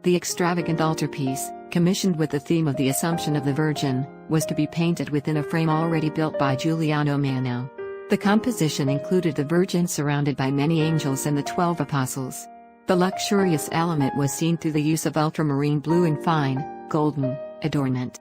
The extravagant altarpiece, commissioned with the theme of the Assumption of the Virgin, was to be painted within a frame already built by Giuliano Mano. The composition included the Virgin surrounded by many angels and the 12 apostles. The luxurious element was seen through the use of ultramarine blue and fine, golden, adornment.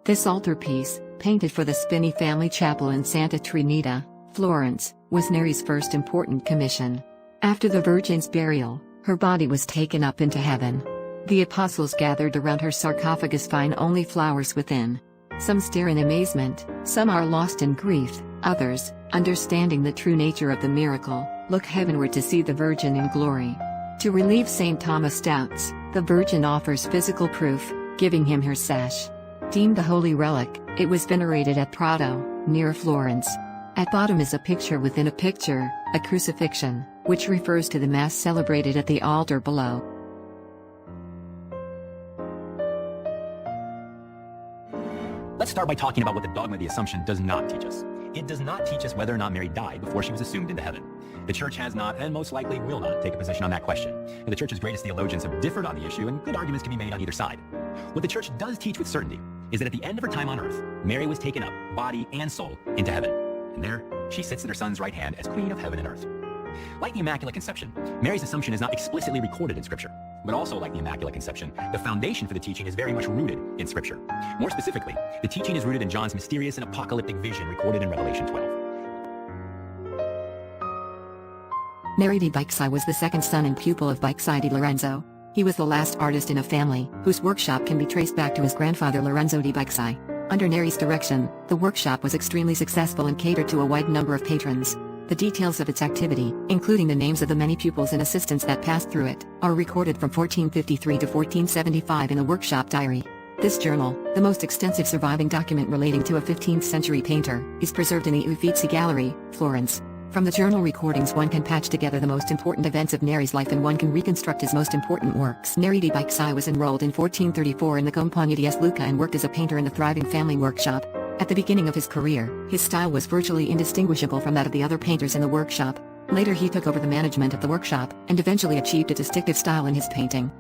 This altarpiece, painted for the Spini family chapel in Santa Trìnita, Florence, was Neri's first important commission. After the Virgin's burial, her body was taken up into heaven. The apostles gathered around her sarcophagus find only flowers within. Some stare in amazement, some are lost in grief, others, understanding the true nature of the miracle, look heavenward to see the Virgin in glory. To relieve St. Thomas' doubts, the Virgin offers physical proof, giving him her sash. Deemed a holy relic, it was venerated at Prato, near Florence. At bottom is a picture within a picture, a crucifixion, which refers to the Mass celebrated at the altar below. Let's start by talking about what the dogma of the Assumption does not teach us. It does not teach us whether or not Mary died before she was assumed into heaven. The Church has not, and most likely will not, take a position on that question. And the Church's greatest theologians have differed on the issue, and good arguments can be made on either side. What the Church does teach with certainty is that at the end of her time on earth, Mary was taken up, body and soul, into heaven. And there, she sits at her Son's right hand as Queen of heaven and earth. Like the Immaculate Conception, Mary's Assumption is not explicitly recorded in Scripture. But also like the Immaculate Conception, the foundation for the teaching is very much rooted in Scripture. More specifically, the teaching is rooted in John's mysterious and apocalyptic vision recorded in Revelation 12. Neri Di Bicci was the second son and pupil of Bicci di Lorenzo. He was the last artist in a family whose workshop can be traced back to his grandfather Lorenzo Di Bicci. Under Neri's direction, the workshop was extremely successful and catered to a wide number of patrons. The details of its activity, including the names of the many pupils and assistants that passed through it, are recorded from 1453 to 1475 in the workshop diary. This journal, the most extensive surviving document relating to a 15th-century painter, is preserved in the Uffizi Gallery, Florence. From the journal recordings one can patch together the most important events of Neri's life and one can reconstruct his most important works. Neri Di Bicci was enrolled in 1434 in the Compagnia di S. Luca and worked as a painter in the thriving family workshop. At the beginning of his career, his style was virtually indistinguishable from that of the other painters in the workshop. Later he took over the management of the workshop, and eventually achieved a distinctive style in his painting.